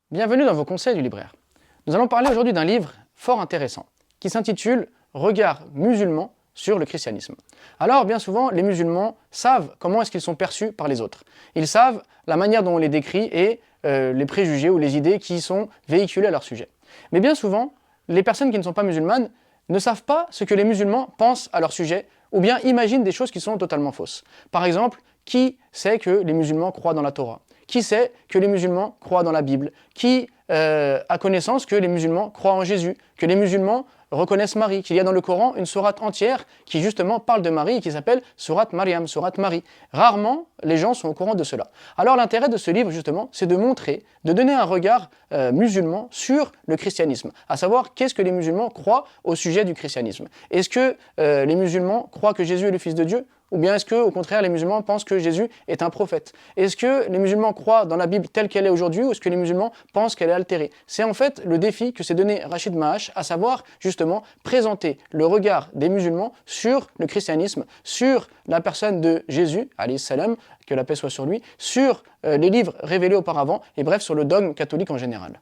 Bienvenue dans vos conseils du libraire. Nous allons parler aujourd'hui d'un livre fort intéressant qui s'intitule « Regard musulman sur le christianisme ». Alors bien souvent, les musulmans savent comment est-ce qu'ils sont perçus par les autres. Ils savent la manière dont on les décrit et les préjugés ou les idées qui sont véhiculées à leur sujet. Mais bien souvent, les personnes qui ne sont pas musulmanes ne savent pas ce que les musulmans pensent à leur sujet ou bien imaginent des choses qui sont totalement fausses. Par exemple, qui sait que les musulmans croient dans la Torah ? Qui sait que les musulmans croient dans la Bible? Qui a connaissance que les musulmans croient en Jésus? Que les musulmans reconnaissent Marie? Qu'il y a dans le Coran une sourate entière qui justement parle de Marie et qui s'appelle sourate Maryam, sourate Marie. Rarement les gens sont au courant de cela. Alors l'intérêt de ce livre justement, c'est de montrer, de donner un regard musulman sur le christianisme. À savoir, qu'est-ce que les musulmans croient au sujet du christianisme? Est-ce que les musulmans croient que Jésus est le Fils de Dieu? Ou bien est-ce que, au contraire, les musulmans pensent que Jésus est un prophète? Est-ce que les musulmans croient dans la Bible telle qu'elle est aujourd'hui ou est-ce que les musulmans pensent qu'elle est altérée? C'est en fait le défi que s'est donné Rachid Maash, à savoir justement présenter le regard des musulmans sur le christianisme, sur la personne de Jésus, alayhi salam, que la paix soit sur lui, sur les livres révélés auparavant et bref sur le dogme catholique en général.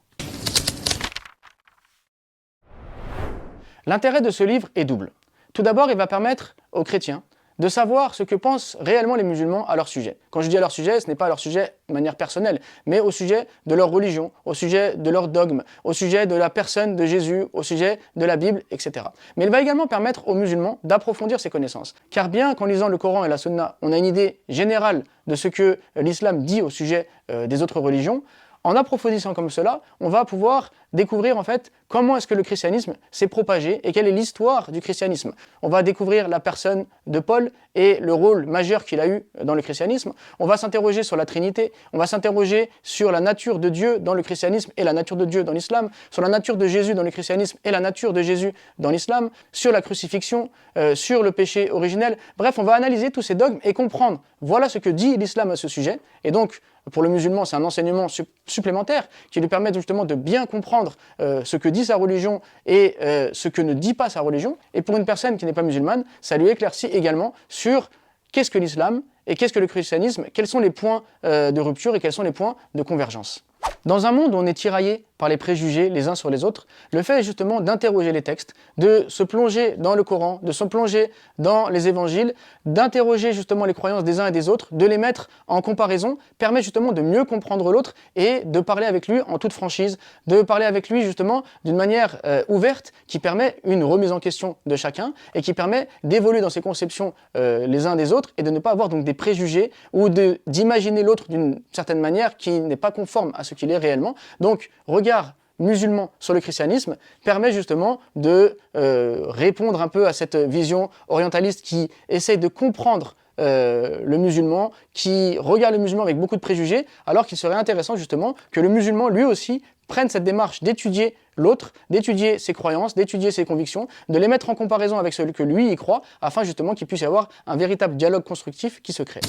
L'intérêt de ce livre est double. Tout d'abord, il va permettre aux chrétiens de savoir ce que pensent réellement les musulmans à leur sujet. Quand je dis à leur sujet, ce n'est pas à leur sujet de manière personnelle, mais au sujet de leur religion, au sujet de leur dogme, au sujet de la personne de Jésus, au sujet de la Bible, etc. Mais il va également permettre aux musulmans d'approfondir ces connaissances. Car bien qu'en lisant le Coran et la Sunna, on a une idée générale de ce que l'islam dit au sujet des autres religions, en approfondissant comme cela, on va pouvoir découvrir en fait comment est-ce que le christianisme s'est propagé et quelle est l'histoire du christianisme. On va découvrir la personne de Paul et le rôle majeur qu'il a eu dans le christianisme. On va s'interroger sur la Trinité, on va s'interroger sur la nature de Dieu dans le christianisme et la nature de Dieu dans l'islam, sur la nature de Jésus dans le christianisme et la nature de Jésus dans l'islam, sur la crucifixion, sur le péché originel. Bref, on va analyser tous ces dogmes et comprendre, voilà ce que dit l'islam à ce sujet. Et donc, pour le musulman, c'est un enseignement supplémentaire qui lui permet justement de bien comprendre ce que dit sa religion et ce que ne dit pas sa religion. Et pour une personne qui n'est pas musulmane, ça lui éclaircit également sur qu'est-ce que l'islam et qu'est-ce que le christianisme, quels sont les points de rupture et quels sont les points de convergence. Dans un monde où on est tiraillé par les préjugés les uns sur les autres, le fait justement d'interroger les textes, de se plonger dans le Coran, de se plonger dans les évangiles, d'interroger justement les croyances des uns et des autres, de les mettre en comparaison, permet justement de mieux comprendre l'autre et de parler avec lui en toute franchise, de parler avec lui justement d'une manière ouverte qui permet une remise en question de chacun et qui permet d'évoluer dans ses conceptions les uns des autres et de ne pas avoir donc des préjugés ou d'imaginer l'autre d'une certaine manière qui n'est pas conforme à ce qu'il est réellement. Donc, regard musulman sur le christianisme permet justement de répondre un peu à cette vision orientaliste qui essaye de comprendre le musulman, qui regarde le musulman avec beaucoup de préjugés, alors qu'il serait intéressant justement que le musulman lui aussi prenne cette démarche d'étudier l'autre, d'étudier ses croyances, d'étudier ses convictions, de les mettre en comparaison avec celui que lui y croit, afin justement qu'il puisse y avoir un véritable dialogue constructif qui se crée.